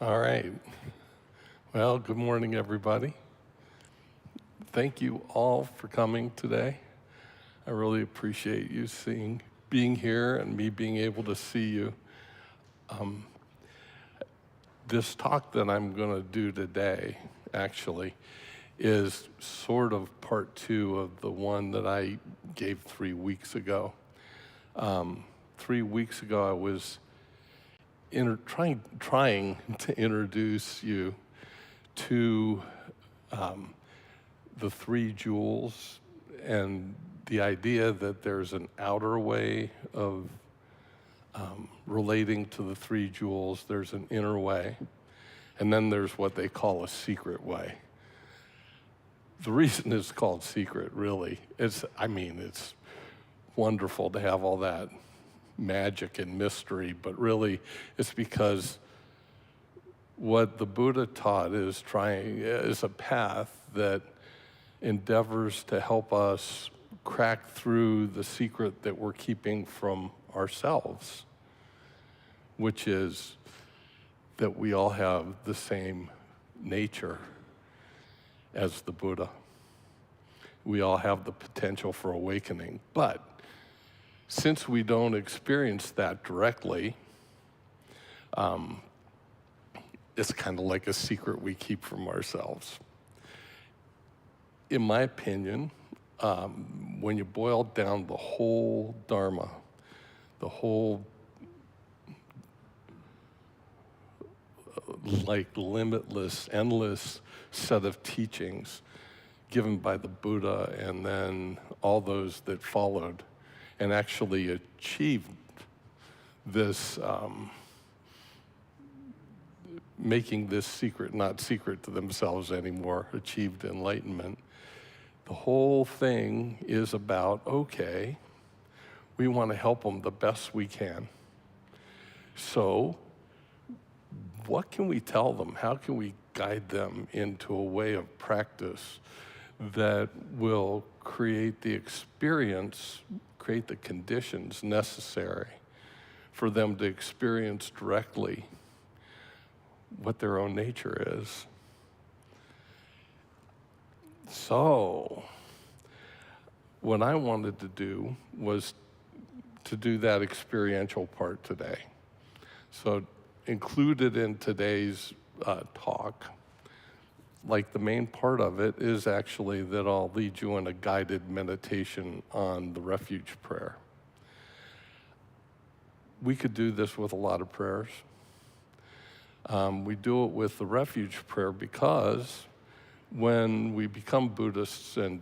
All right. Well, good morning, everybody. Thank you all for coming today. I really appreciate you being here and me being able to see you. This talk that I'm going to do today, actually, is sort of part two of the one that I gave 3 weeks ago. 3 weeks ago, I was trying to introduce you to the three jewels and the idea that there's an outer way of relating to the three jewels, there's an inner way, and then there's what they call a secret way. The reason it's called secret, really, it's wonderful to have all that magic and mystery, but really it's because what the Buddha taught is a path that endeavors to help us crack through the secret that we're keeping from ourselves, which is that we all have the same nature as the Buddha. We all have the potential for awakening, but since we don't experience that directly, it's kind of like a secret we keep from ourselves. In my opinion, when you boil down the whole Dharma, the whole limitless, endless set of teachings given by the Buddha and then all those that followed and actually achieved this, making this secret not secret to themselves anymore, achieved enlightenment. The whole thing is about, okay, we want to help them the best we can. So what can we tell them? How can we guide them into a way of practice that will create the experience, create the conditions necessary for them to experience directly what their own nature is? So, what I wanted to do was to do that experiential part today. So, included in today's talk, like the main part of it is actually that I'll lead you in a guided meditation on the refuge prayer. We could do this with a lot of prayers. We do it with the refuge prayer because when we become Buddhists and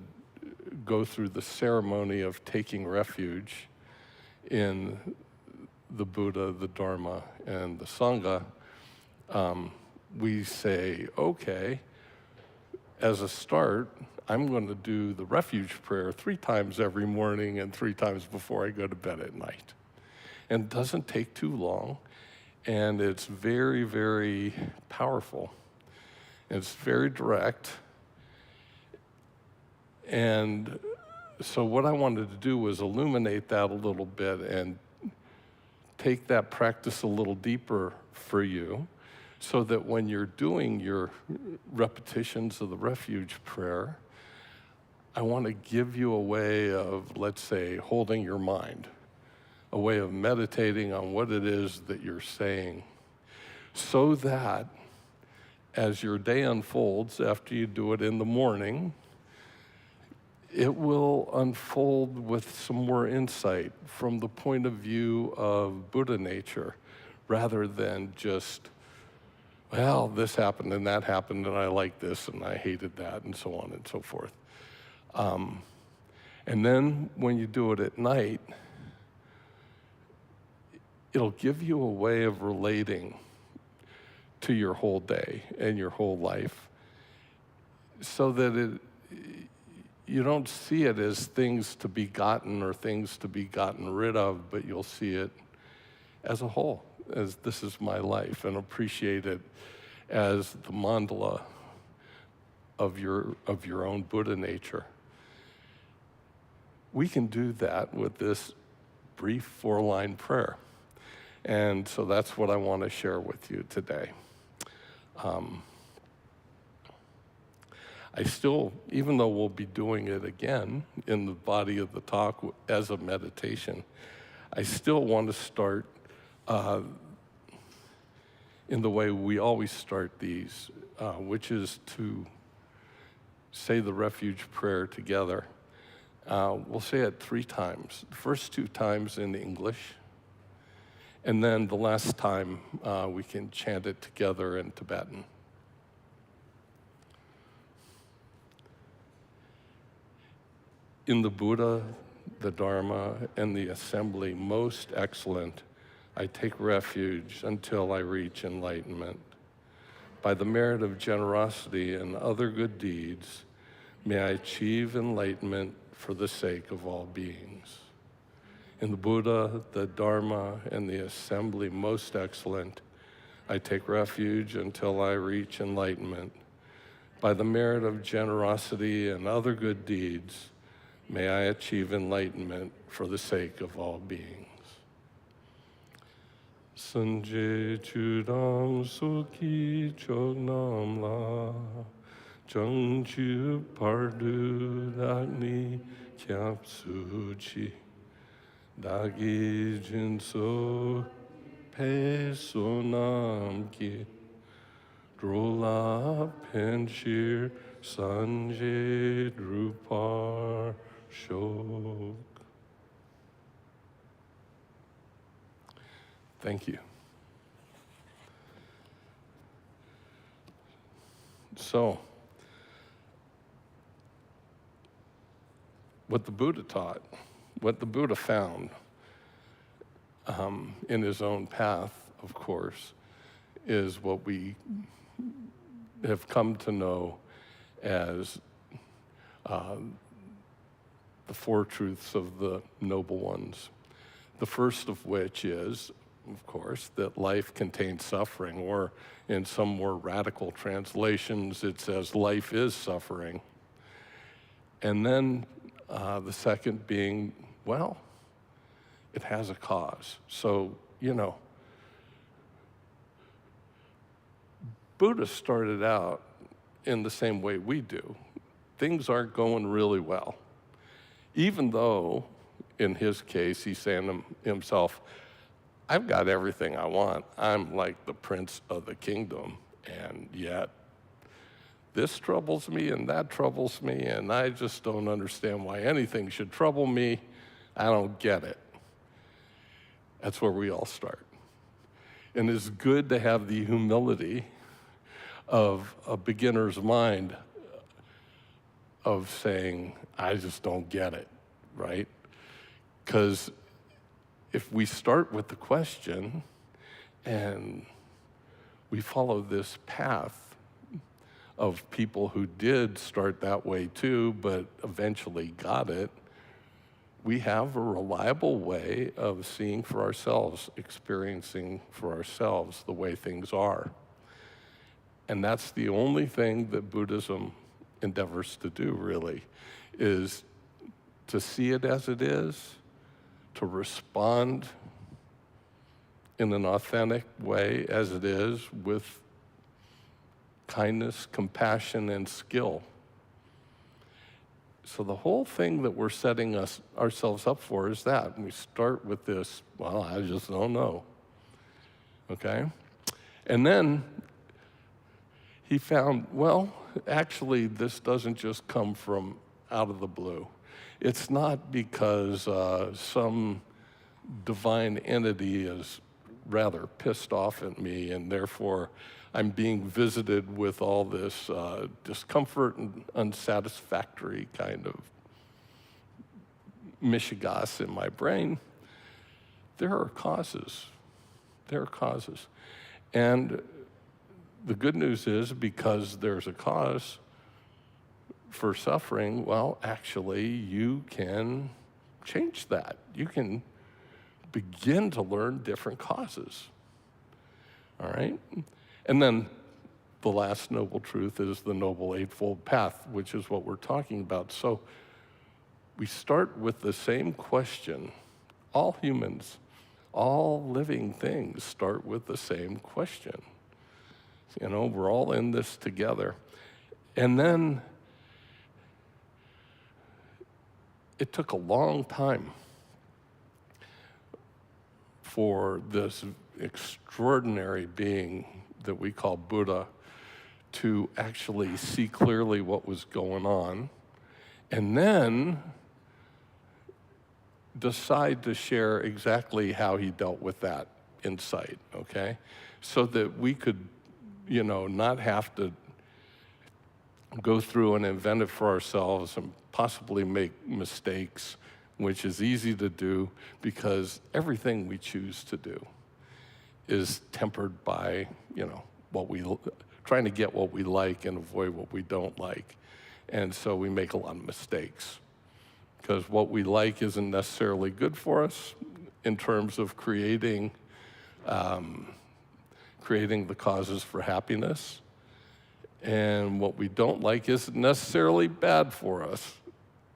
go through the ceremony of taking refuge in the Buddha, the Dharma, and the Sangha, we say, okay, as a start, I'm going to do the refuge prayer 3 times every morning and 3 times before I go to bed at night. And it doesn't take too long, and it's very, very powerful. It's very direct. And so what I wanted to do was illuminate that a little bit and take that practice a little deeper for you so that when you're doing your repetitions of the refuge prayer, I want to give you a way of, let's say, holding your mind, a way of meditating on what it is that you're saying, so that as your day unfolds after you do it in the morning, it will unfold with some more insight from the point of view of Buddha nature, rather than just, well, this happened and that happened and I like this and I hated that and so on and so forth. And then when you do it at night, it'll give you a way of relating to your whole day and your whole life so that you don't see it as things to be gotten or things to be gotten rid of, but you'll see it as a whole, as this is my life, and appreciate it as the mandala of your own Buddha nature. We can do that with this brief 4-line prayer. And so that's what I want to share with you today. I still, even though we'll be doing it again in the body of the talk as a meditation, I still want to start in the way we always start these, which is to say the refuge prayer together. We'll say it 3 times. The first 2 times in English, and then the last time we can chant it together in Tibetan. In the Buddha, the Dharma, and the assembly most excellent, I take refuge until I reach enlightenment. By the merit of generosity and other good deeds, may I achieve enlightenment for the sake of all beings. In the Buddha, the Dharma, and the assembly most excellent, I take refuge until I reach enlightenment. By the merit of generosity and other good deeds, may I achieve enlightenment for the sake of all beings. Sanje chudam suki chognam la, jangchu pardu dagni kyap suchi, dagi jinso pe sonam ki, drola penshir sanje drupar shok. Thank you. So, what the Buddha taught, what the Buddha found in his own path, of course, is what we have come to know as the 4 truths of the Noble Ones. The first of which is, of course, that life contains suffering, or in some more radical translations, it says life is suffering. And then the second being, well, it has a cause. So, Buddha started out in the same way we do. Things aren't going really well. Even though, in his case, he's saying to himself, I've got everything I want. I'm like the prince of the kingdom, and yet this troubles me and that troubles me, and I just don't understand why anything should trouble me. I don't get it. That's where we all start. And it's good to have the humility of a beginner's mind of saying, I just don't get it, right? Because if we start with the question and we follow this path of people who did start that way too, but eventually got it, we have a reliable way of seeing for ourselves, experiencing for ourselves the way things are. And that's the only thing that Buddhism endeavors to do, really, is to see it as it is, to respond in an authentic way as it is, with kindness, compassion, and skill. So the whole thing that we're setting ourselves up for is that. And we start with this, well, I just don't know, okay? And then he found, well, actually, this doesn't just come from out of the blue. It's not because some divine entity is rather pissed off at me, and therefore I'm being visited with all this discomfort and unsatisfactory kind of mishigas in my brain. There are causes. There are causes. And the good news is, because there's a cause for suffering, well, actually, you can change that. You can begin to learn different causes, all right? And then the last noble truth is the Noble Eightfold Path, which is what we're talking about. So we start with the same question. All humans, all living things start with the same question. We're all in this together. And then it took a long time for this extraordinary being that we call Buddha to actually see clearly what was going on, and then decide to share exactly how he dealt with that insight, okay? So that we could, not have to go through and invent it for ourselves and possibly make mistakes, which is easy to do because everything we choose to do is tempered by, trying to get what we like and avoid what we don't like. And so we make a lot of mistakes because what we like isn't necessarily good for us in terms of creating the causes for happiness. And what we don't like isn't necessarily bad for us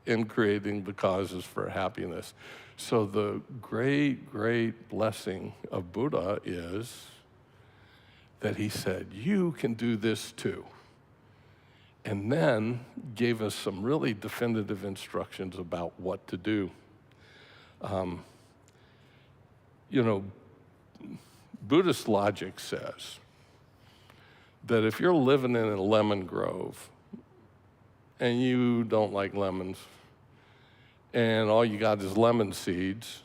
in creating the causes for happiness. So the great, great blessing of Buddha is that he said, you can do this too. And then gave us some really definitive instructions about what to do. Buddhist logic says that if you're living in a lemon grove and you don't like lemons and all you got is lemon seeds,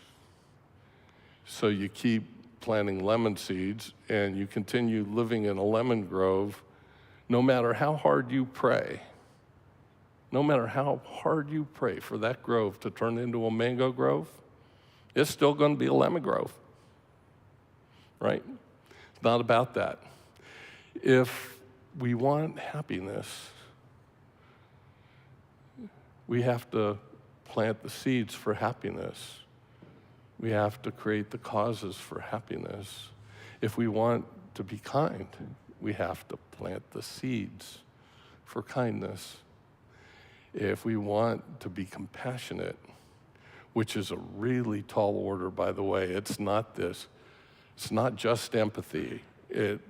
so you keep planting lemon seeds and you continue living in a lemon grove, no matter how hard you pray for that grove to turn into a mango grove, it's still going to be a lemon grove, right? It's not about that. If we want happiness, we have to plant the seeds for happiness. We have to create the causes for happiness. If we want to be kind, we have to plant the seeds for kindness. If we want to be compassionate, which is a really tall order, by the way, it's not just empathy. It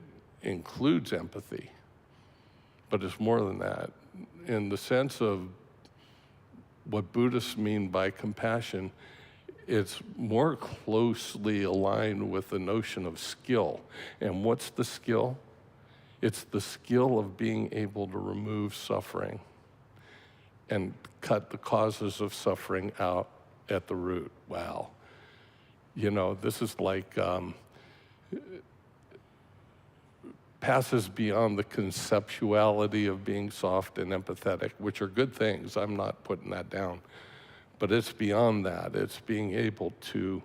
includes empathy, but it's more than that. In the sense of what Buddhists mean by compassion, it's more closely aligned with the notion of skill. And what's the skill? It's the skill of being able to remove suffering and cut the causes of suffering out at the root. Wow. This is like passes beyond the conceptuality of being soft and empathetic, which are good things. I'm not putting that down. But it's beyond that. It's being able to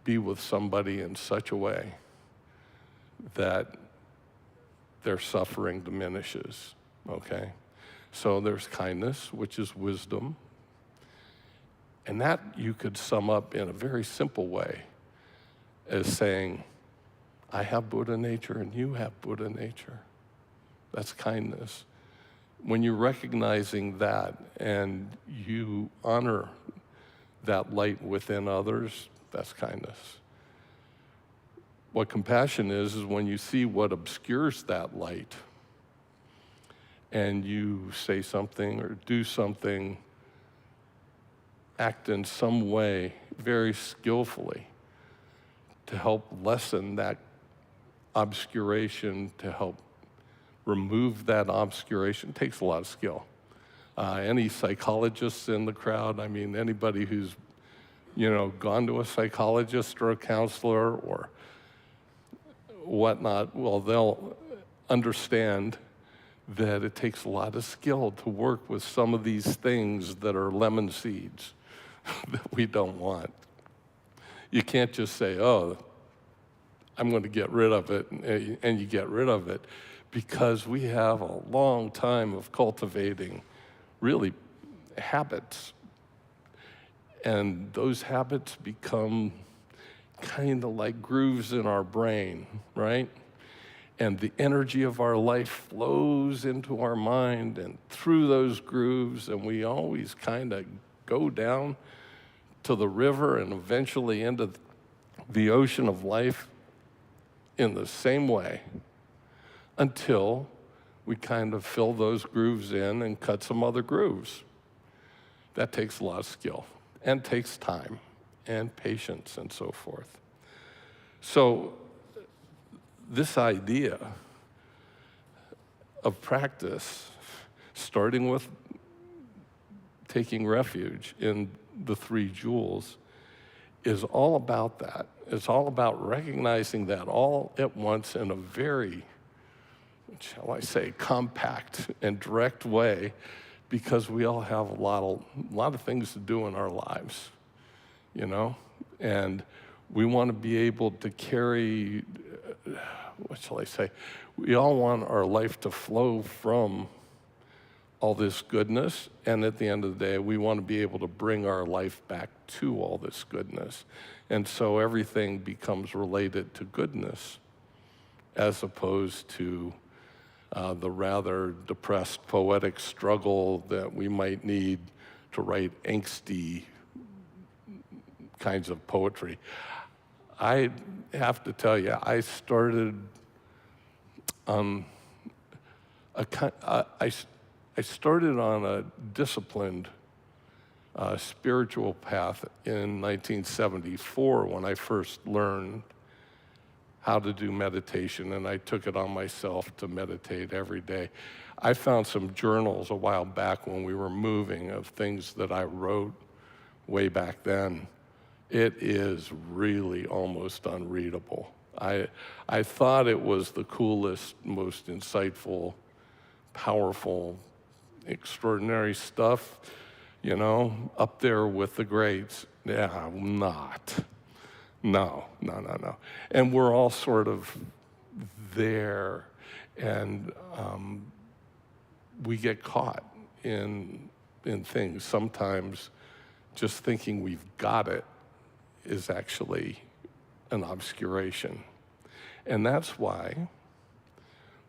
be with somebody in such a way that their suffering diminishes, okay? So there's kindness, which is wisdom. And that you could sum up in a very simple way as saying, I have Buddha nature and you have Buddha nature. That's kindness. When you're recognizing that and you honor that light within others, that's kindness. What compassion is when you see what obscures that light and you say something or do something, act in some way very skillfully to help lessen that obscuration, to help remove that obscuration. It takes a lot of skill. Any psychologists in the crowd, anybody who's, gone to a psychologist or a counselor or whatnot, well, they'll understand that it takes a lot of skill to work with some of these things that are lemon seeds that we don't want. You can't just say, oh, I'm going to get rid of it, and you get rid of it, because we have a long time of cultivating really habits. And those habits become kind of like grooves in our brain, right? And the energy of our life flows into our mind and through those grooves, and we always kind of go down to the river and eventually into the ocean of life in the same way until we kind of fill those grooves in and cut some other grooves. That takes a lot of skill and takes time and patience and so forth. So this idea of practice, starting with taking refuge in the 3 jewels, is all about that. It's all about recognizing that all at once in a very, shall I say, compact and direct way, because we all have a lot of things to do in our lives, you know? And we want to be able to carry, what shall I say? We all want our life to flow from all this goodness, and at the end of the day, we want to be able to bring our life back to all this goodness. And so everything becomes related to goodness, as opposed to the rather depressed poetic struggle that we might need to write angsty kinds of poetry. I have to tell you, I started I started on a disciplined spiritual path in 1974 when I first learned how to do meditation, and I took it on myself to meditate every day. I found some journals a while back when we were moving of things that I wrote way back then. It is really almost unreadable. I thought it was the coolest, most insightful, powerful, extraordinary stuff, you know, up there with the greats. Yeah, not. No. And we're all sort of there, and we get caught in things. Sometimes just thinking we've got it is actually an obscuration. And that's why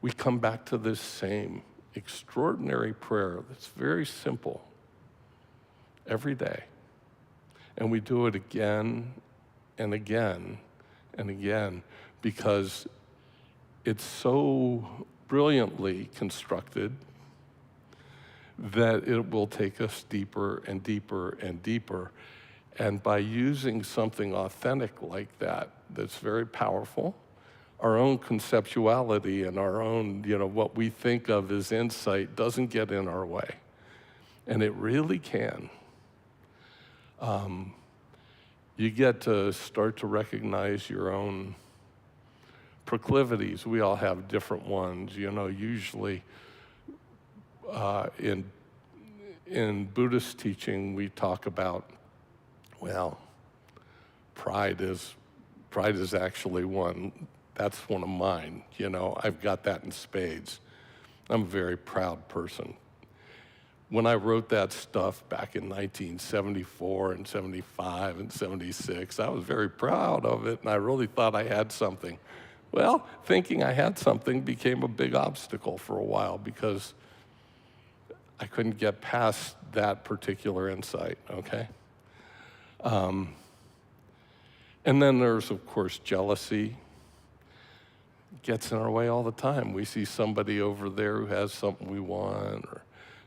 we come back to this same extraordinary prayer that's very simple every day. And we do it again and again and again, because it's so brilliantly constructed that it will take us deeper and deeper and deeper. And by using something authentic like that, that's very powerful, our own conceptuality and our own, you know, what we think of as insight doesn't get in our way. And it really can. You get to start to recognize your own proclivities. We all have different ones. You know, usually in Buddhist teaching, we talk about, well, pride is actually one. That's one of mine, you know. I've got that in spades. I'm a very proud person. When I wrote that stuff back in 1974 and 75 and 76, I was very proud of it, and I really thought I had something. Well, thinking I had something became a big obstacle for a while, because I couldn't get past that particular insight, okay? And then there's, of course, jealousy. Gets in our way all the time. We see somebody over there who has something we want, or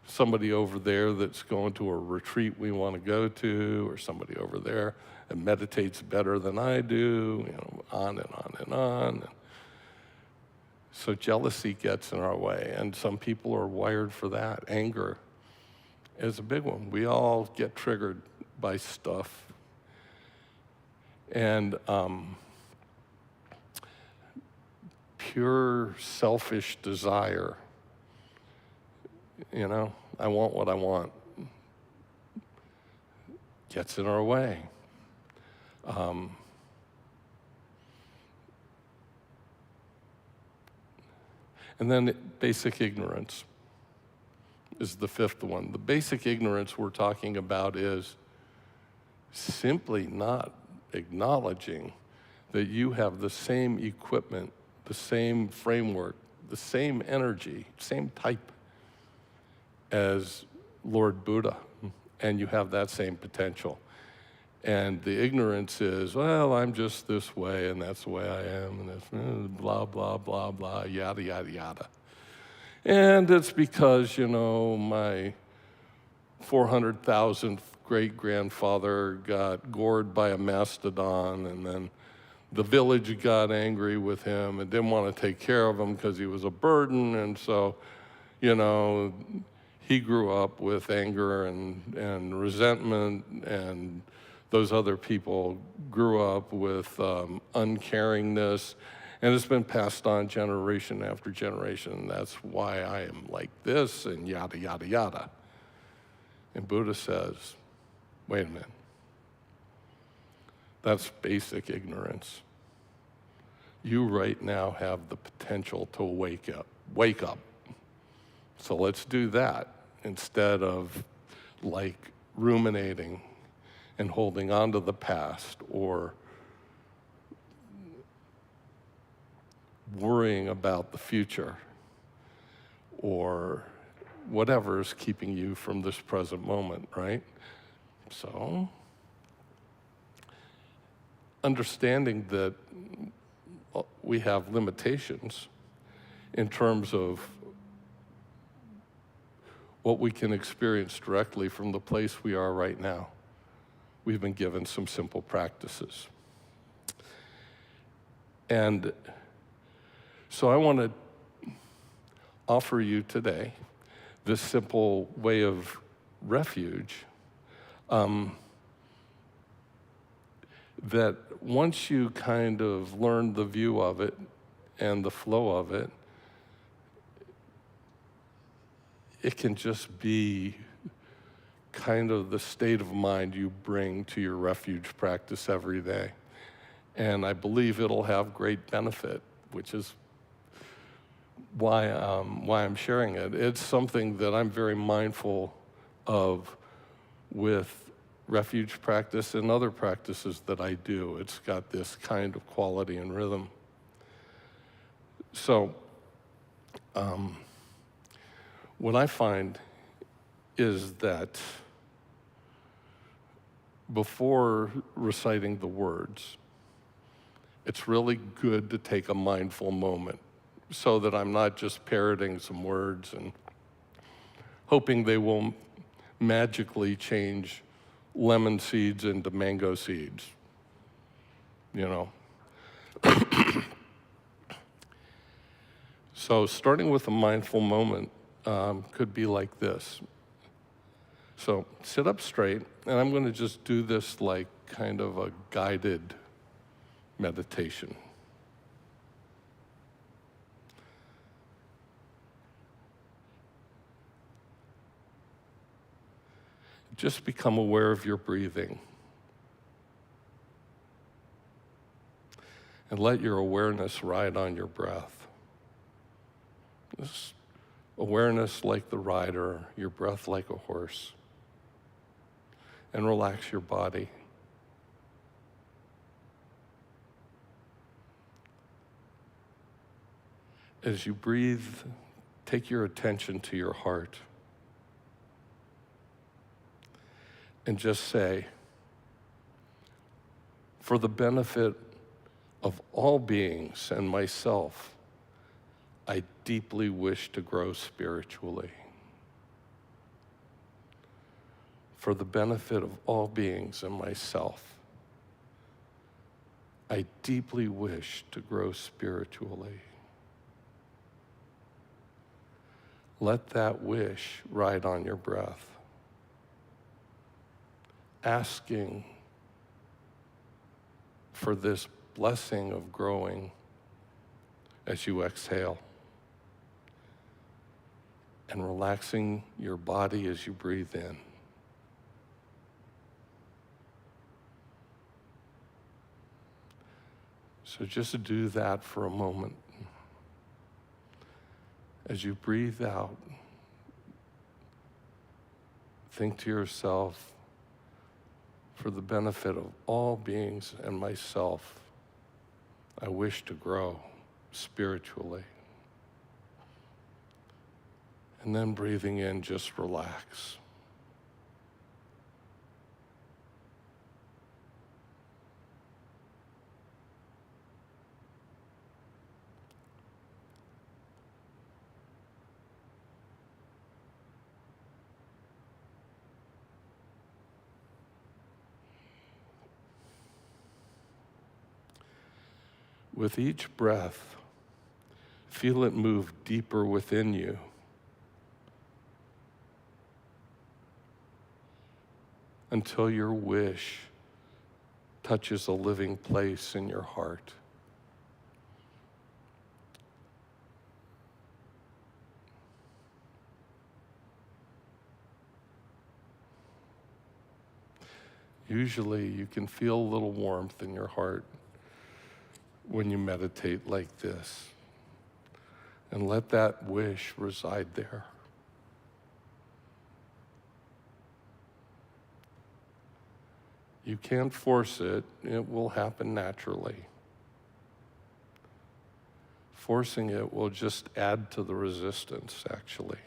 somebody over there that's going to a retreat we want to go to, or somebody over there that meditates better than I do, you know, on and on and on. So jealousy gets in our way, and some people are wired for that. Anger is a big one. We all get triggered by stuff. And pure selfish desire, you know, I want what I want, gets in our way. And then basic ignorance is the fifth one. The basic ignorance we're talking about is simply not acknowledging that you have the same equipment, the same framework, the same energy, same type as Lord Buddha, and you have that same potential. And the ignorance is, well, I'm just this way, and that's the way I am, and it's blah, blah, blah, blah, yada, yada, yada. And it's because, my 400,000th great-grandfather got gored by a mastodon, and then the village got angry with him and didn't want to take care of him because he was a burden, and so, he grew up with anger and resentment, and those other people grew up with uncaringness, and it's been passed on generation after generation. That's why I am like this, and yada, yada, yada. And Buddha says, wait a minute. That's basic ignorance. You right now have the potential to wake up. Wake up. So let's do that instead of ruminating and holding on to the past or worrying about the future or whatever is keeping you from this present moment, right? So, understanding that we have limitations in terms of what we can experience directly from the place we are right now. We've been given some simple practices. And so I want to offer you today this simple way of refuge that once you kind of learn the view of it and the flow of it, it can just be kind of the state of mind you bring to your refuge practice every day. And I believe it'll have great benefit, which is why I'm sharing it. It's something that I'm very mindful of with refuge practice and other practices that I do. It's got this kind of quality and rhythm. So, what I find is that before reciting the words, it's really good to take a mindful moment so that I'm not just parroting some words and hoping they will magically change lemon seeds into mango seeds, So starting with a mindful moment could be like this. So sit up straight, and I'm going to just do this like kind of a guided meditation. Just become aware of your breathing. And let your awareness ride on your breath. This awareness like the rider, your breath like a horse. And relax your body. As you breathe, take your attention to your heart. And just say, for the benefit of all beings and myself, I deeply wish to grow spiritually. For the benefit of all beings and myself, I deeply wish to grow spiritually. Let that wish ride on your breath. Asking for this blessing of growing as you exhale, and relaxing your body as you breathe in. So just do that for a moment. As you breathe out, think to yourself, for the benefit of all beings and myself, I wish to grow spiritually. And then breathing in, just relax. With each breath, feel it move deeper within you until your wish touches a living place in your heart. Usually you can feel a little warmth in your heart when you meditate like this. And let that wish reside there. You can't force it. It will happen naturally. Forcing it will just add to the resistance, actually.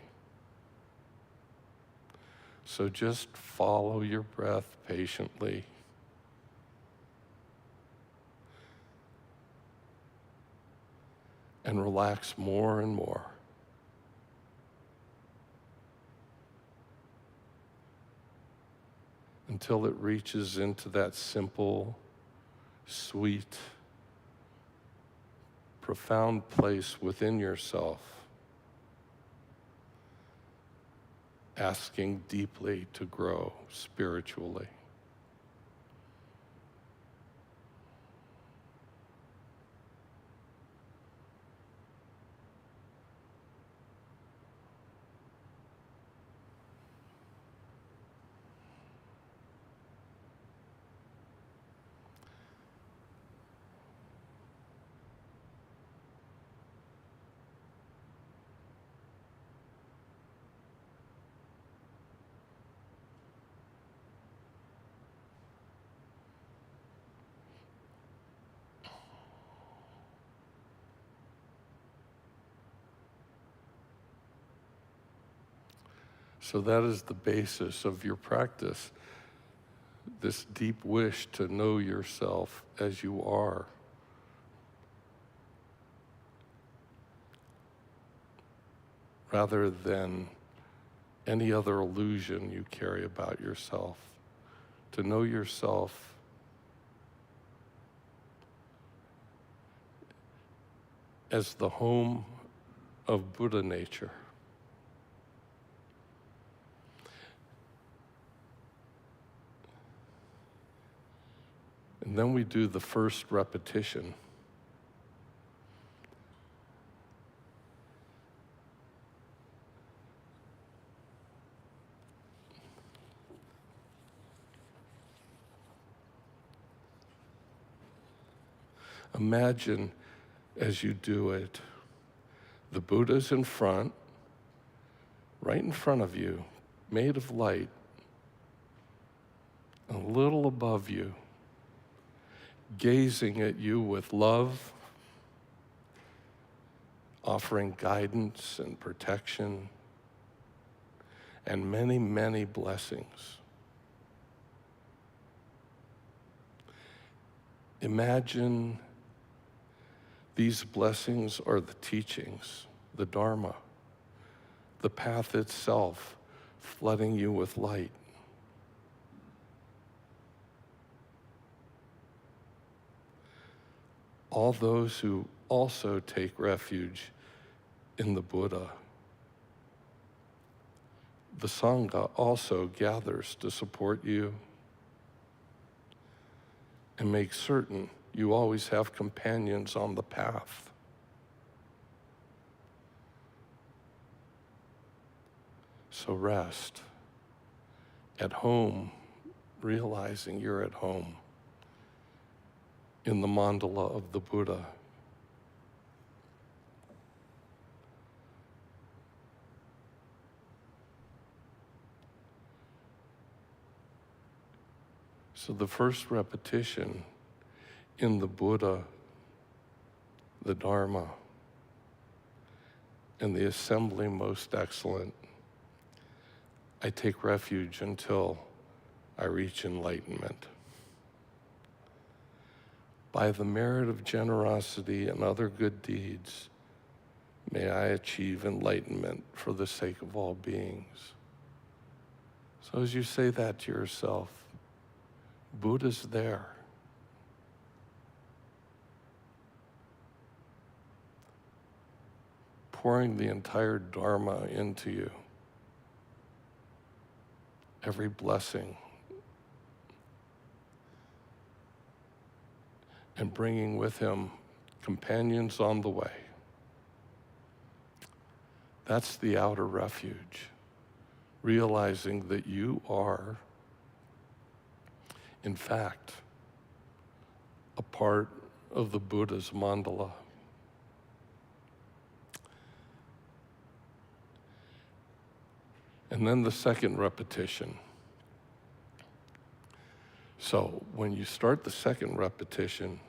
So just follow your breath patiently. And relax more and more. Until it reaches into that simple, sweet, profound place within yourself, asking deeply to grow spiritually. So that is the basis of your practice, this deep wish to know yourself as you are. Rather than any other illusion you carry about yourself. To know yourself as the home of Buddha nature. And then we do the first repetition. Imagine as you do it, the Buddha's in front, right in front of you, made of light, a little above you, gazing at you with love, offering guidance and protection, and many, many blessings. Imagine these blessings are the teachings, the Dharma, the path itself, flooding you with light. All those who also take refuge in the Buddha. The Sangha also gathers to support you and make certain you always have companions on the path. So rest at home, realizing you're at home in the mandala of the Buddha. So the first repetition in the Buddha, the Dharma, and the assembly most excellent, I take refuge until I reach enlightenment. By the merit of generosity and other good deeds, may I achieve enlightenment for the sake of all beings. So as you say that to yourself, Buddha's there. pouring the entire Dharma into you. Every blessing. And bringing with him companions on the way. That's the outer refuge. Realizing that you are, in fact, a part of the Buddha's mandala. And then the second repetition. So when you start the second repetition,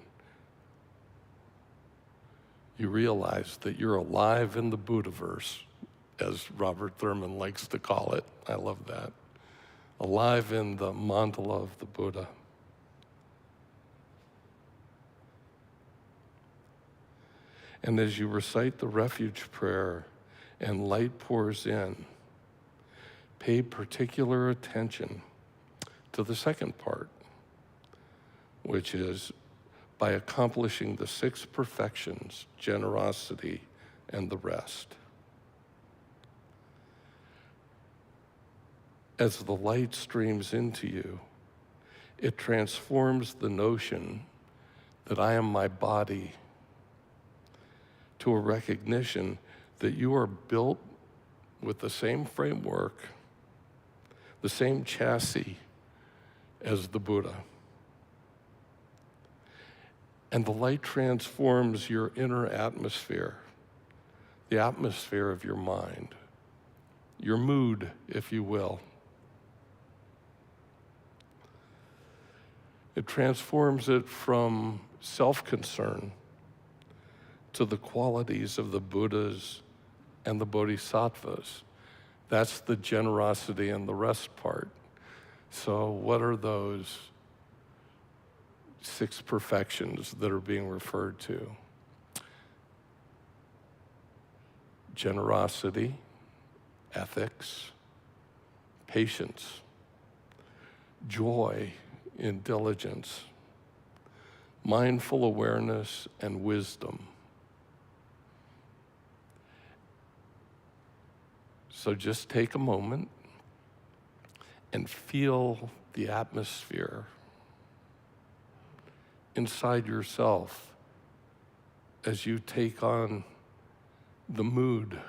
you realize that you're alive in the Buddhaverse, as Robert Thurman likes to call it. I love that. Alive in the mandala of the Buddha. And as you recite the refuge prayer and light pours in, pay particular attention to the second part, which is by accomplishing the 6 perfections, generosity, and the rest. As the light streams into you, it transforms the notion that I am my body to a recognition that you are built with the same framework, the same chassis as the Buddha. And the light transforms your inner atmosphere, the atmosphere of your mind, your mood, if you will. It transforms it from self-concern to the qualities of the Buddhas and the Bodhisattvas. That's the generosity and the rest part. So what are those 6 perfections that are being referred to? Generosity, ethics, patience, joy in diligence, mindful awareness, and wisdom. So just take a moment and feel the atmosphere inside yourself as you take on the mood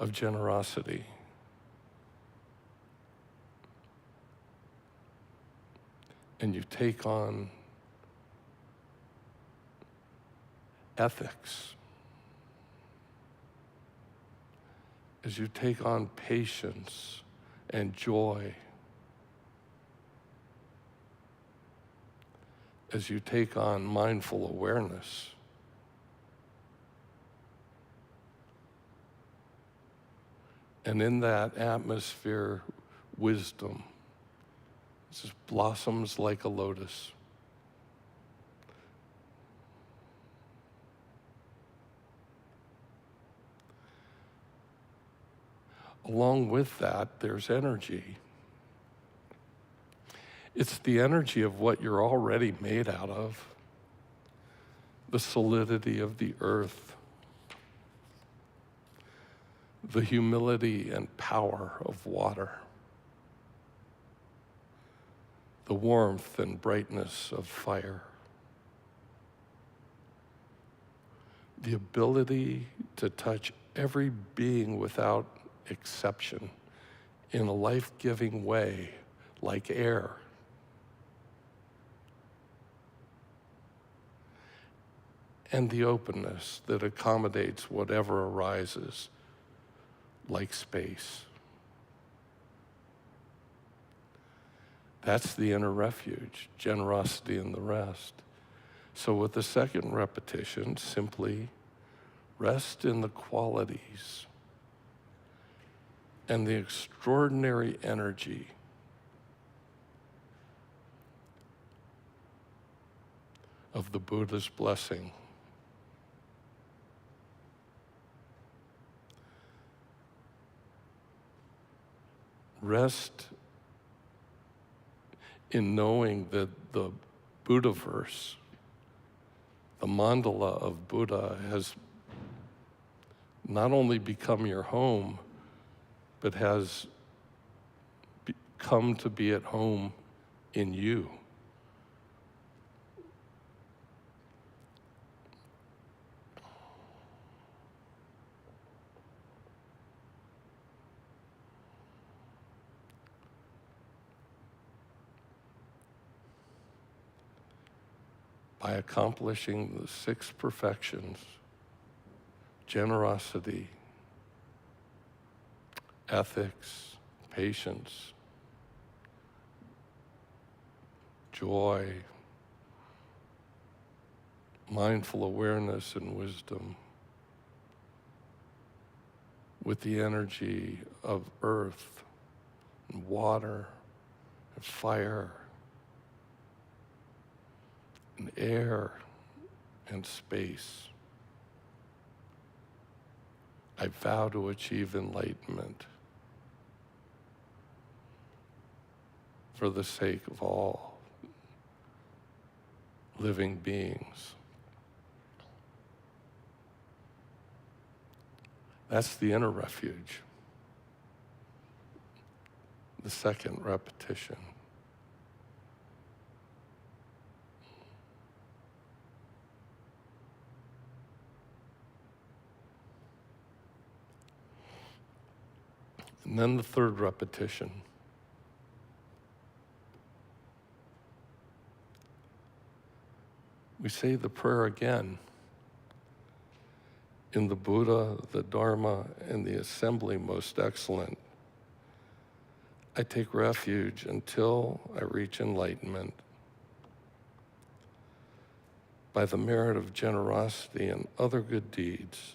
of generosity. And you take on ethics. As you take on patience and joy. As you take on mindful awareness. And in that atmosphere, wisdom just blossoms like a lotus. Along with that, there's energy. It's the energy of what you're already made out of, the solidity of the earth, the humility and power of water, the warmth and brightness of fire, the ability to touch every being without exception in a life-giving way, like air. And the openness that accommodates whatever arises, like space. That's the inner refuge, generosity and the rest. So with the second repetition, simply rest in the qualities and the extraordinary energy of the Buddha's blessing. Rest in knowing that the Buddhaverse the mandala of Buddha has not only become your home, but has come to be at home in you. By accomplishing the 6 perfections, generosity, ethics, patience, joy, mindful awareness and wisdom, with the energy of earth and water and fire and air and space. I vow to achieve enlightenment for the sake of all living beings. That's the inner refuge. The second repetition. And then the third repetition. We say the prayer again. In the Buddha, the Dharma, and the assembly most excellent, I take refuge until I reach enlightenment. By the merit of generosity and other good deeds,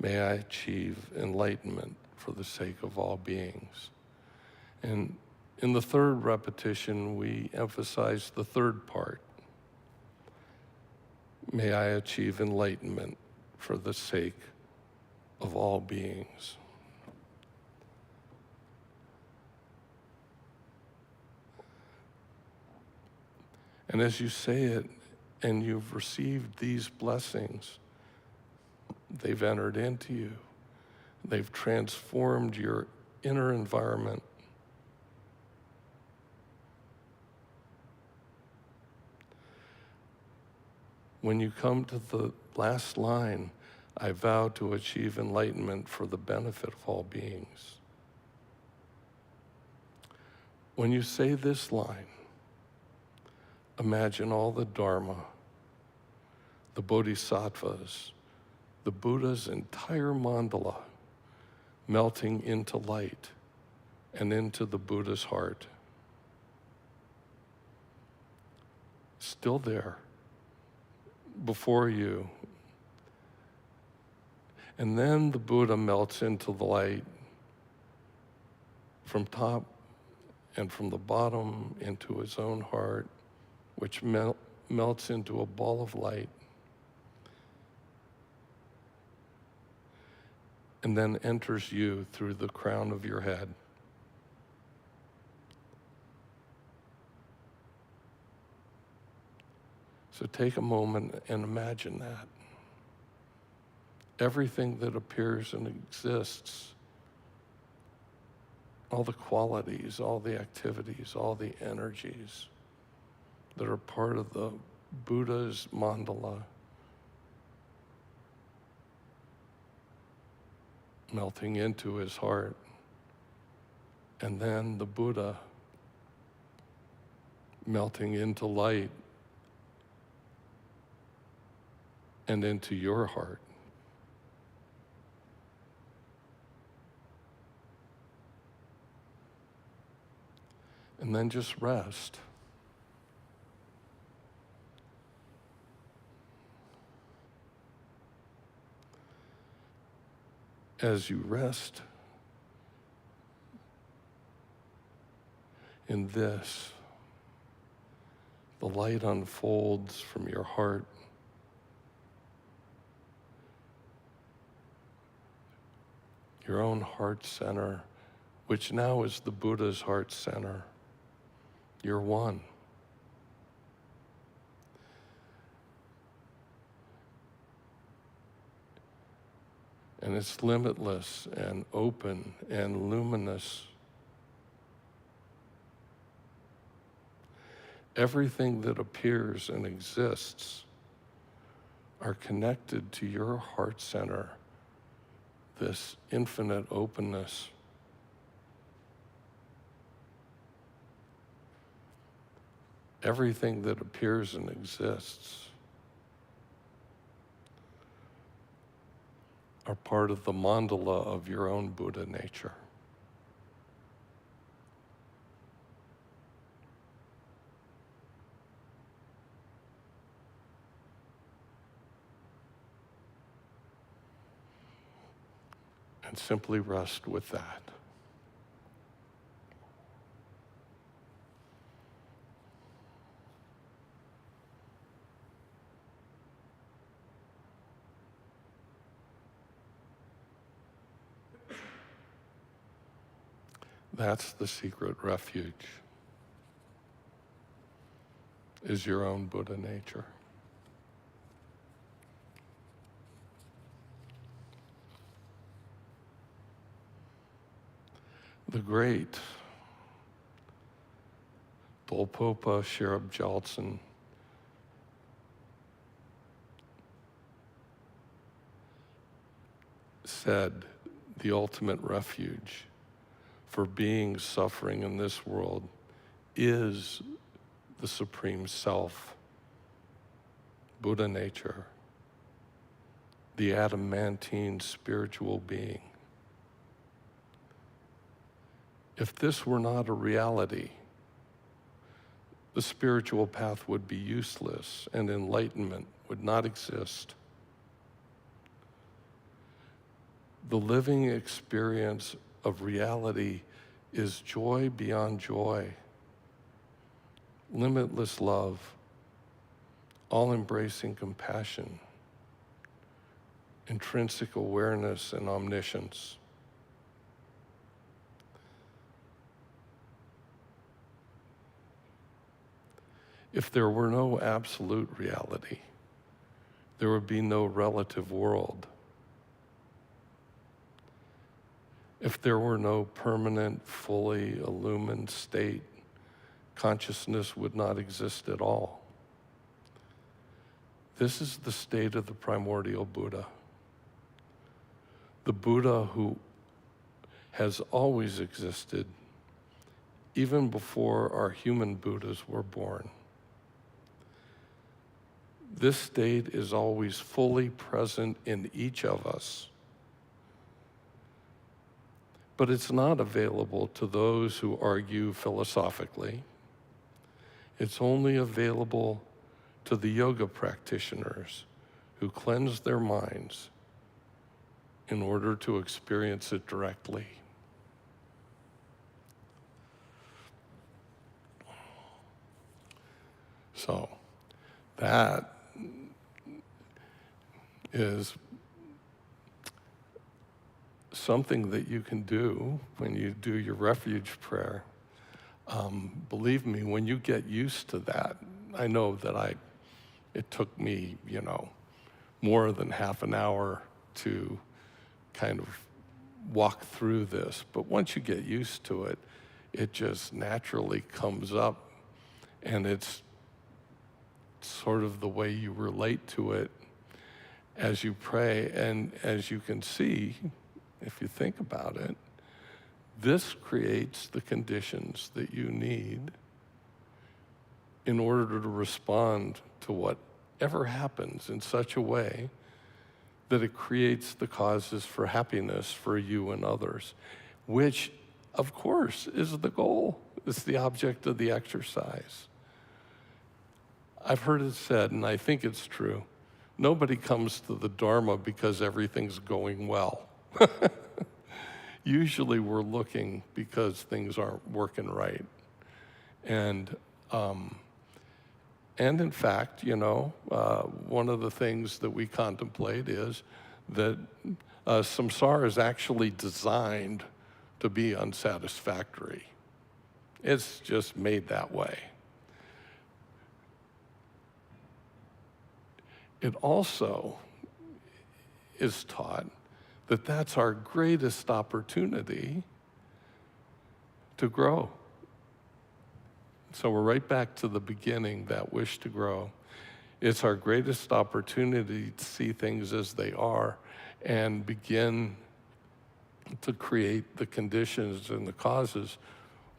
may I achieve enlightenment for the sake of all beings. And in the third repetition, we emphasize the third part. May I achieve enlightenment for the sake of all beings. And as you say it, and you've received these blessings, they've entered into you. They've transformed your inner environment. When you come to the last line, I vow to achieve enlightenment for the benefit of all beings. When you say this line, imagine all the Dharma, the Bodhisattvas, the Buddha's entire mandala melting into light and into the Buddha's heart. Still there, before you. And then the Buddha melts into the light from top and from the bottom into his own heart, which melts into a ball of light, and then enters you through the crown of your head. So take a moment and imagine that. Everything that appears and exists, all the qualities, all the activities, all the energies that are part of the Buddha's mandala, melting into his heart, and then the Buddha melting into light and into your heart. And then just rest. As you rest in this, the light unfolds from your heart. Your own heart center, which now is the Buddha's heart center. You're one. and it's limitless and open and luminous. Everything that appears and exists are connected to your heart center, this infinite openness. Everything that appears and exists are part of the mandala of your own Buddha nature. And simply rest with that. That's the secret refuge, is your own Buddha nature. The great Dolpopa Sherab Jaltsen said, the ultimate refuge for beings suffering in this world is the Supreme Self, Buddha nature, the adamantine spiritual being. If this were not a reality, the spiritual path would be useless and enlightenment would not exist. The living experience of reality is joy beyond joy, limitless love, all-embracing compassion, intrinsic awareness and omniscience. If there were no absolute reality, there would be no relative world. If there were no permanent, fully illumined state, consciousness would not exist at all. This is the state of the primordial Buddha. The Buddha who has always existed, even before our human Buddhas were born. This state is always fully present in each of us. But it's not available to those who argue philosophically. It's only available to the yoga practitioners who cleanse their minds in order to experience it directly. So that is something that you can do when you do your refuge prayer. Believe me, when you get used to that, I know that it took me, more than half an hour to kind of walk through this. But once you get used to it, it just naturally comes up, and it's sort of the way you relate to it as you pray. And as you can see, if you think about it, this creates the conditions that you need in order to respond to whatever happens in such a way that it creates the causes for happiness for you and others, which, of course, is the goal. It's the object of the exercise. I've heard it said, and I think it's true, nobody comes to the Dharma because everything's going well. Usually we're looking because things aren't working right. And in fact, one of the things that we contemplate is that samsara is actually designed to be unsatisfactory. It's just made that way. It also is taught that's our greatest opportunity to grow. So we're right back to the beginning, that wish to grow. It's our greatest opportunity to see things as they are and begin to create the conditions and the causes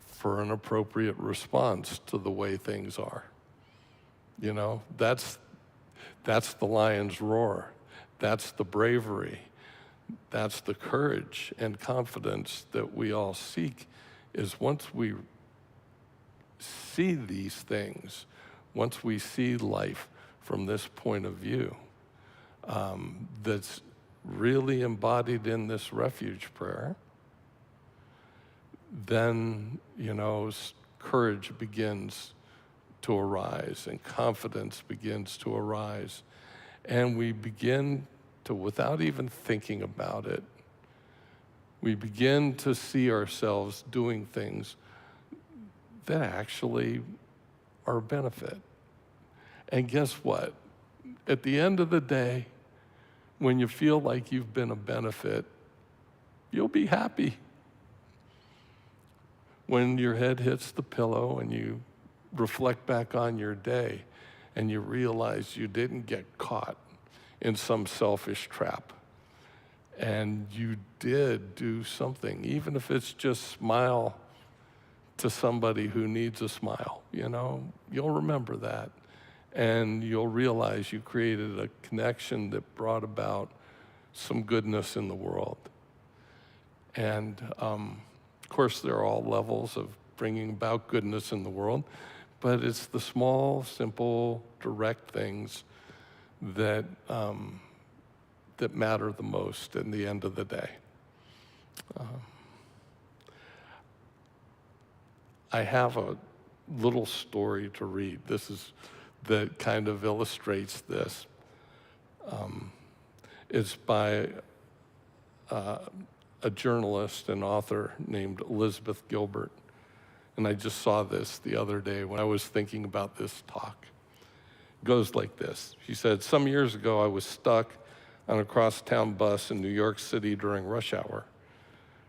for an appropriate response to the way things are. You know, that's the lion's roar. That's the bravery. That's the courage and confidence that we all seek, is once we see these things, once we see life from this point of view, that's really embodied in this refuge prayer, then, you know, courage begins to arise and confidence begins to arise. And we begin to, without even thinking about it, we begin to see ourselves doing things that actually are a benefit. And guess what? At the end of the day, when you feel like you've been a benefit, you'll be happy. When your head hits the pillow and you reflect back on your day and you realize you didn't get caught in some selfish trap, and you did do something, even if it's just smile to somebody who needs a smile, you know, you'll remember that. And you'll realize you created a connection that brought about some goodness in the world. And of course, there are all levels of bringing about goodness in the world, but it's the small, simple, direct things that that matter the most in the end of the day. I have a little story to read. That kind of illustrates this. It's by a journalist and author named Elizabeth Gilbert. And I just saw this the other day when I was thinking about this talk. It goes like this. She said, "Some years ago, I was stuck on a cross-town bus in New York City during rush hour.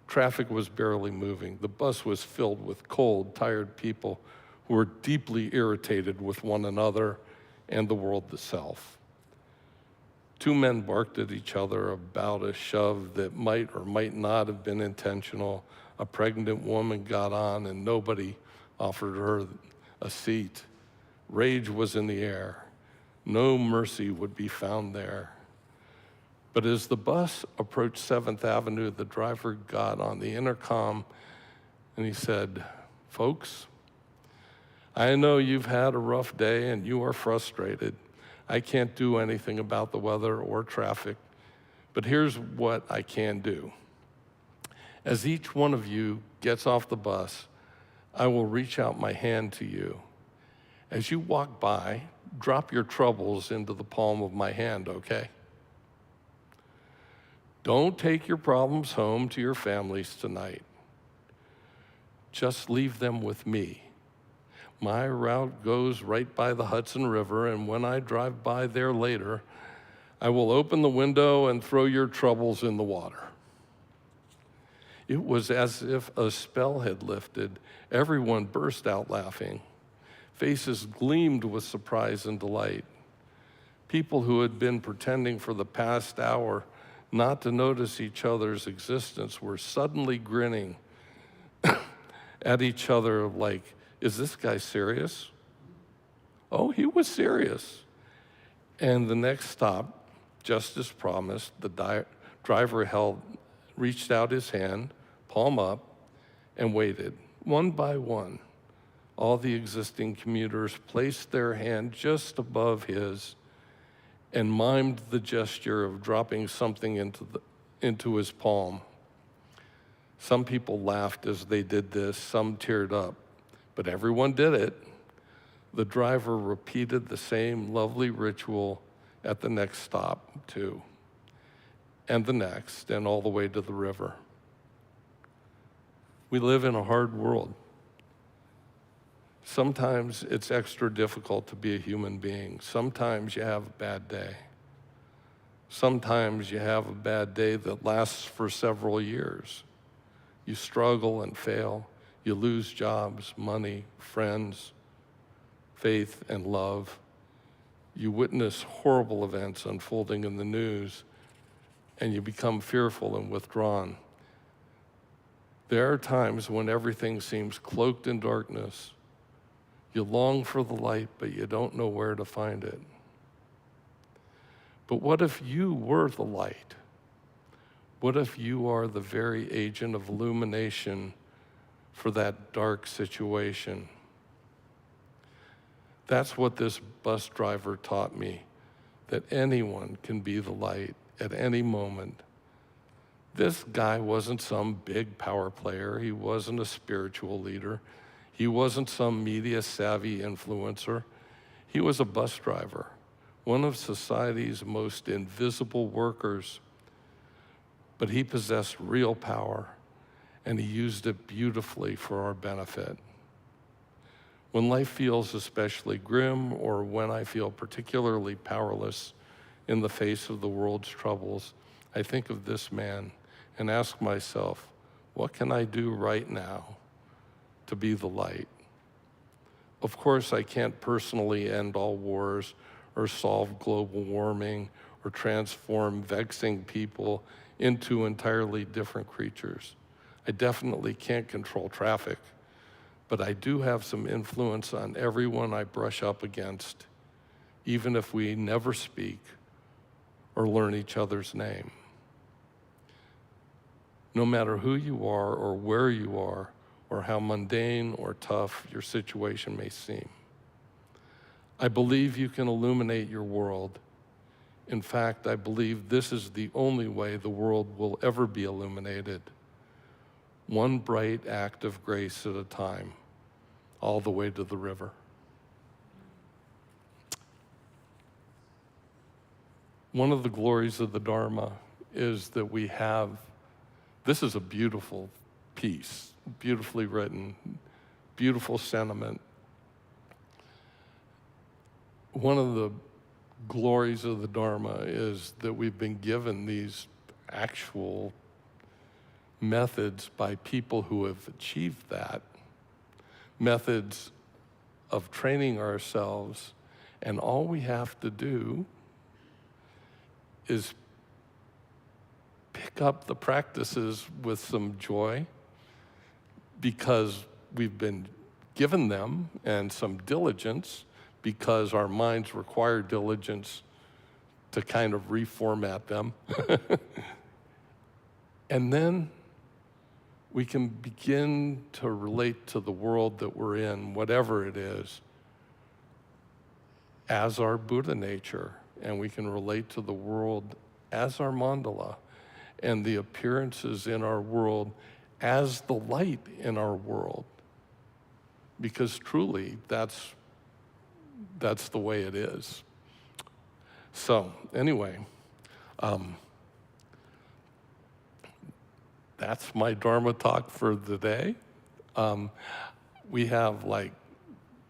Traffic was barely moving. The bus was filled with cold, tired people who were deeply irritated with one another and the world itself. Two men barked at each other about a shove that might or might not have been intentional. A pregnant woman got on and nobody offered her a seat. Rage was in the air. No mercy would be found there. But as the bus approached 7th Avenue, the driver got on the intercom and he said, 'Folks, I know you've had a rough day and you are frustrated. I can't do anything about the weather or traffic, but here's what I can do. As each one of you gets off the bus, I will reach out my hand to you. As you walk by, drop your troubles into the palm of my hand, okay? Don't take your problems home to your families tonight. Just leave them with me. My route goes right by the Hudson River, and when I drive by there later, I will open the window and throw your troubles in the water.' It was as if a spell had lifted. Everyone burst out laughing. Faces gleamed with surprise and delight. People who had been pretending for the past hour not to notice each other's existence were suddenly grinning at each other like, 'Is this guy serious?' Oh, he was serious. And the next stop, just as promised, the driver reached out his hand, palm up, and waited. One by one, all the existing commuters placed their hand just above his and mimed the gesture of dropping something into his palm. Some people laughed as they did this, some teared up, but everyone did it. The driver repeated the same lovely ritual at the next stop, too, and the next, and all the way to the river. We live in a hard world. Sometimes it's extra difficult to be a human being. Sometimes you have a bad day. Sometimes you have a bad day that lasts for several years. You struggle and fail. You lose jobs, money, friends, faith, and love. You witness horrible events unfolding in the news, and you become fearful and withdrawn. There are times when everything seems cloaked in darkness. You long for the light, but you don't know where to find it. But what if you were the light? What if you are the very agent of illumination for that dark situation? That's what this bus driver taught me, that anyone can be the light at any moment. This guy wasn't some big power player. He wasn't a spiritual leader. He wasn't some media-savvy influencer. He was a bus driver, one of society's most invisible workers. But he possessed real power, and he used it beautifully for our benefit. When life feels especially grim, or when I feel particularly powerless in the face of the world's troubles, I think of this man and ask myself, what can I do right now to be the light? Of course, I can't personally end all wars or solve global warming or transform vexing people into entirely different creatures. I definitely can't control traffic, but I do have some influence on everyone I brush up against, even if we never speak or learn each other's name. No matter who you are or where you are, or how mundane or tough your situation may seem, I believe you can illuminate your world. In fact, I believe this is the only way the world will ever be illuminated. One bright act of grace at a time, all the way to the river. One of the glories of the Dharma is that we have, this is a beautiful piece, beautifully written, beautiful sentiment. One of the glories of the Dharma is that we've been given these actual methods by people who have achieved that, methods of training ourselves, and all we have to do is pick up the practices with some joy because we've been given them, and some diligence because our minds require diligence to kind of reformat them. And then we can begin to relate to the world that we're in, whatever it is, as our Buddha nature. And we can relate to the world as our mandala, and the appearances in our world as the light in our world. Because truly, that's the way it is. So anyway, that's my Dharma talk for the day. We have like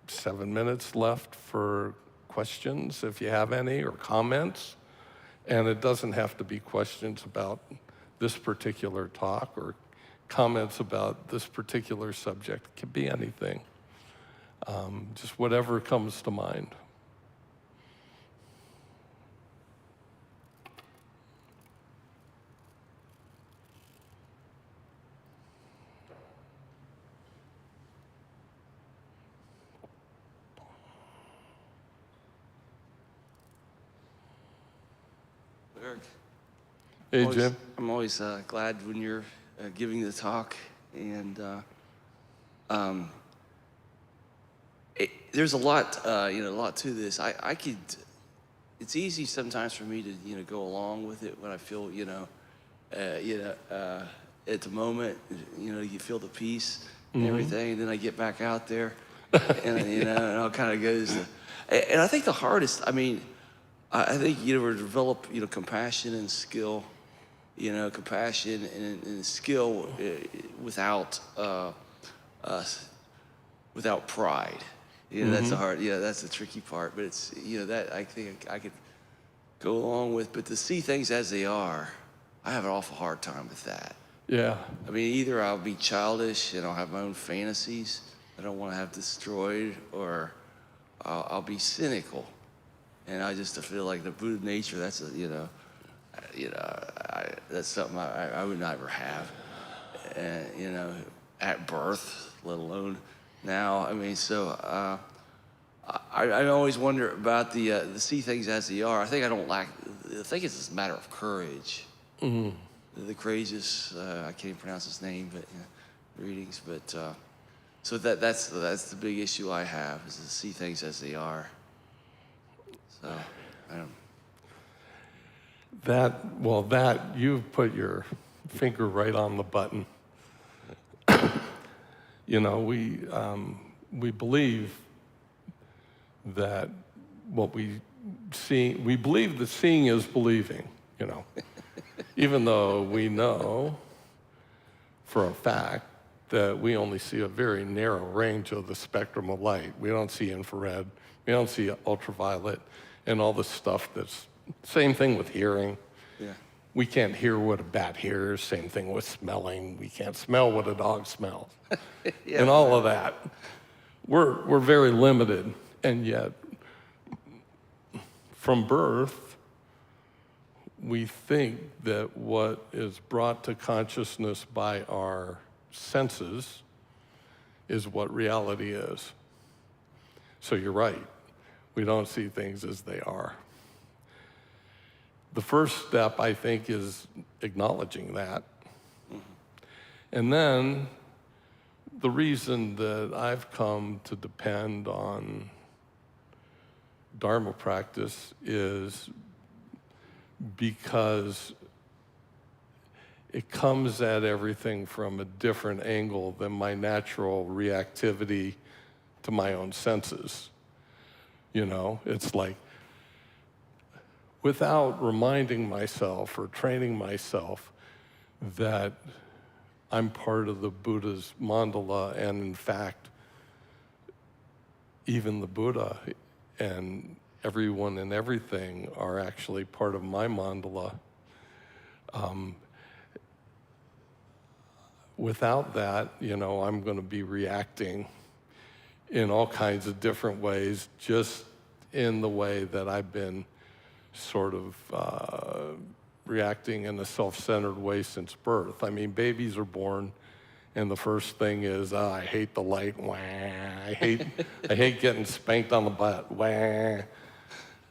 7 minutes left for questions, if you have any, or comments. And it doesn't have to be questions about this particular talk or comments about this particular subject. It can be anything. Just whatever comes to mind. Eric. Hey, Jim. I'm always glad when you're giving the talk, and there's a lot, a lot to this. I could. It's easy sometimes for me to, go along with it when I feel, at the moment, you feel the peace and everything, and then I get back out there, and and all kind of goes. And I think the hardest, I think we develop, compassion and skill, compassion and skill without pride. That's the hard. That's the tricky part. But it's that I think I could go along with, but to see things as they are, I have an awful hard time with that. Yeah. I mean, either I'll be childish and I'll have my own fantasies that I want to have destroyed, or I'll be cynical. And I just feel like the Buddha nature, that's that's something I would never have, at birth, let alone now. I mean, so I always wonder about the see things as they are. I think it's just a matter of courage. Mm-hmm. The courageous, I can't even pronounce his name, but readings. But so that's the big issue I have, is to see things as they are. So I don't. That you've put your finger right on the button. We believe that what we see. We believe that seeing is believing. Even though we know for a fact that we only see a very narrow range of the spectrum of light. We don't see infrared, we don't see ultraviolet, and all the stuff that's, same thing with hearing. Yeah. We can't hear what a bat hears, same thing with smelling. We can't smell what a dog smells. Yeah. And all of that. We're very limited, and yet from birth, we think that what is brought to consciousness by our senses is what reality is. So you're right. We don't see things as they are. The first step, I think, is acknowledging that. Mm-hmm. And then the reason that I've come to depend on Dharma practice is because it comes at everything from a different angle than my natural reactivity to my own senses. It's like, without reminding myself or training myself that I'm part of the Buddha's mandala, and in fact, even the Buddha and everyone and everything are actually part of my mandala. Without that, I'm going to be reacting in all kinds of different ways, just in the way that I've been sort of reacting in a self-centered way since birth. I mean, babies are born, and the first thing is, I hate the light. Wah. I hate getting spanked on the butt. Wah.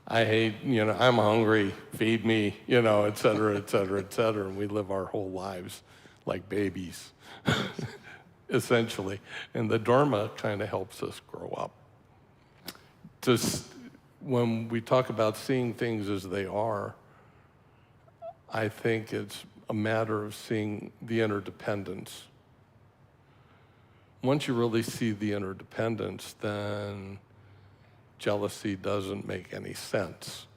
I hate, I'm hungry, feed me, et cetera, et cetera, et cetera. And we live our whole lives like babies, essentially. And the Dharma kind of helps us grow up. Just when we talk about seeing things as they are, I think it's a matter of seeing the interdependence. Once you really see the interdependence, then jealousy doesn't make any sense,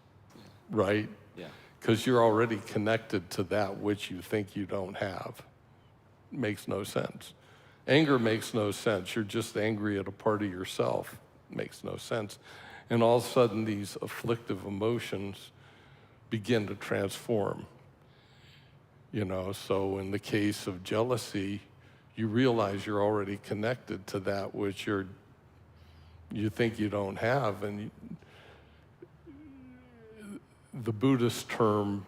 right? Yeah. Because you're already connected to that which you think you don't have. It makes no sense. Anger makes no sense. You're just angry at a part of yourself. It makes no sense. And all of a sudden, these afflictive emotions begin to transform. So in the case of jealousy, you realize you're already connected to that which you think you don't have. And the Buddhist term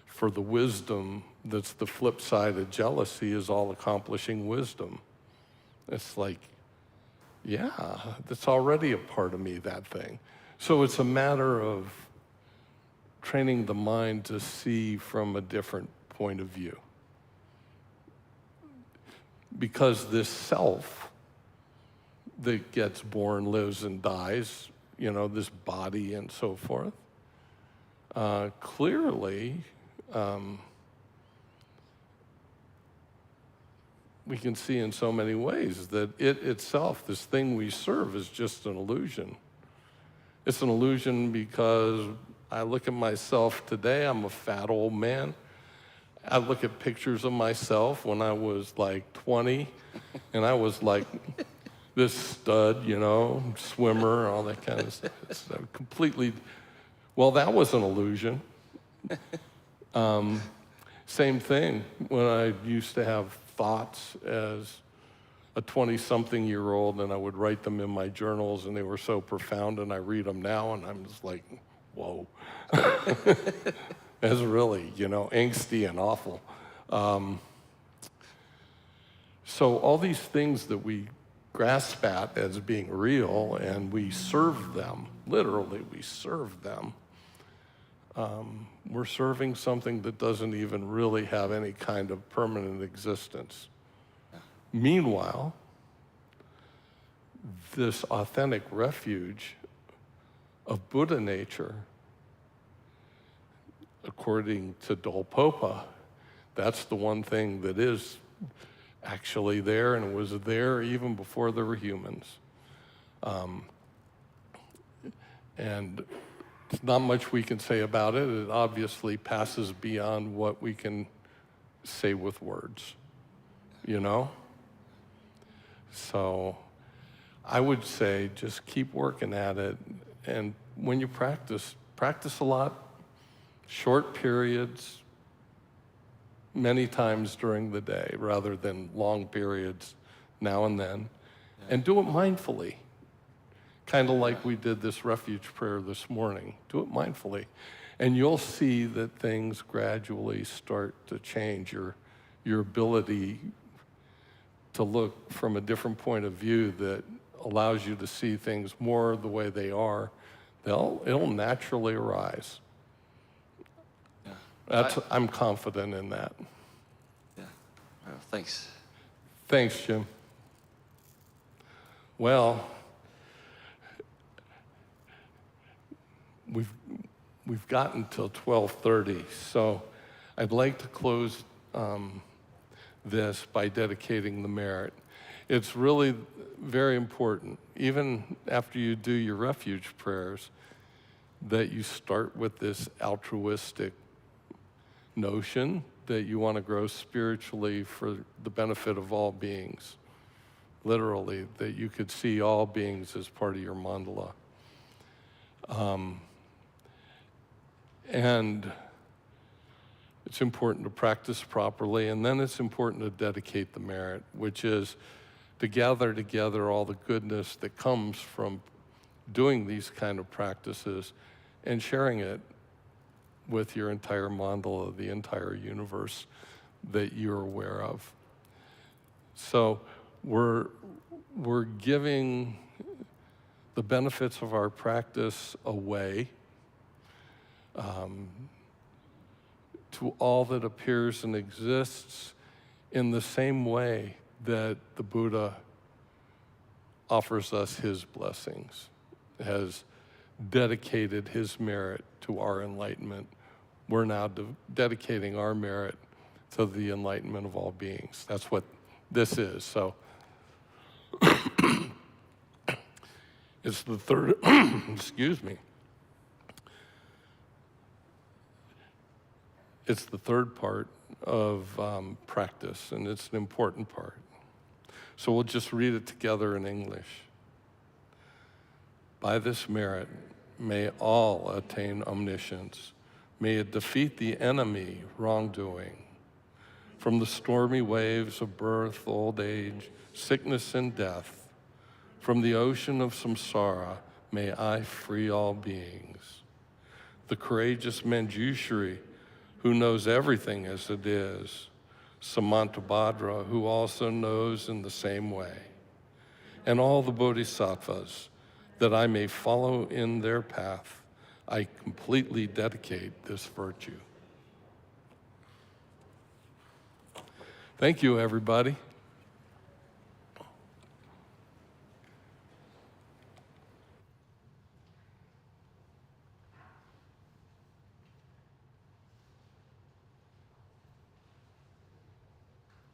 for the wisdom that's the flip side of jealousy is all-accomplishing wisdom. It's like, yeah, that's already a part of me, that thing. So it's a matter of training the mind to see from a different point of view. Because this self that gets born, lives, and dies, this body and so forth, clearly, we can see in so many ways that it itself, this thing we serve, is just an illusion. It's an illusion because I look at myself today, I'm a fat old man. I look at pictures of myself when I was like 20, and I was like this stud, swimmer, all that kind of stuff. It's completely Well, that was an illusion. Same thing when I used to have thoughts as a 20-something-year-old, and I would write them in my journals, and they were so profound, and I read them now, and I'm just like, whoa. It's really, angsty and awful. So all these things that we grasp at as being real, and we serve them, literally we serve them, we're serving something that doesn't even really have any kind of permanent existence. Meanwhile, this authentic refuge of Buddha nature, according to Dolpopa, that's the one thing that is actually there, and it was there even before there were humans. And there's not much we can say about it. It obviously passes beyond what we can say with words, So I would say just keep working at it. And when you practice a lot, short periods, many times during the day rather than long periods now and then. And do it mindfully. Kind of like we did this refuge prayer this morning. Do it mindfully. And you'll see that things gradually start to change. Your ability to look from a different point of view that allows you to see things more the way they are, it'll naturally arise. Yeah. I'm confident in that. Yeah. Well, thanks. Thanks, Jim. Well, we've gotten till 12:30, so I'd like to close this by dedicating the merit. It's really very important, even after you do your refuge prayers, that you start with this altruistic notion that you want to grow spiritually for the benefit of all beings. Literally, that you could see all beings as part of your mandala. And it's important to practice properly, and then it's important to dedicate the merit, which is to gather together all the goodness that comes from doing these kind of practices and sharing it with your entire mandala, the entire universe that you're aware of. So we're giving the benefits of our practice away to all that appears and exists in the same way that the Buddha offers us his blessings, has dedicated his merit to our enlightenment. We're now dedicating our merit to the enlightenment of all beings. That's what this is. So it's the third, excuse me. It's the third part of practice, and it's an important part. So we'll just read it together in English. By this merit, may all attain omniscience. May it defeat the enemy, wrongdoing. From the stormy waves of birth, old age, sickness, and death, from the ocean of samsara, may I free all beings. The courageous Manjushri, who knows everything as it is, Samantabhadra, who also knows in the same way, and all the bodhisattvas, that I may follow in their path, I completely dedicate this virtue. Thank you, everybody.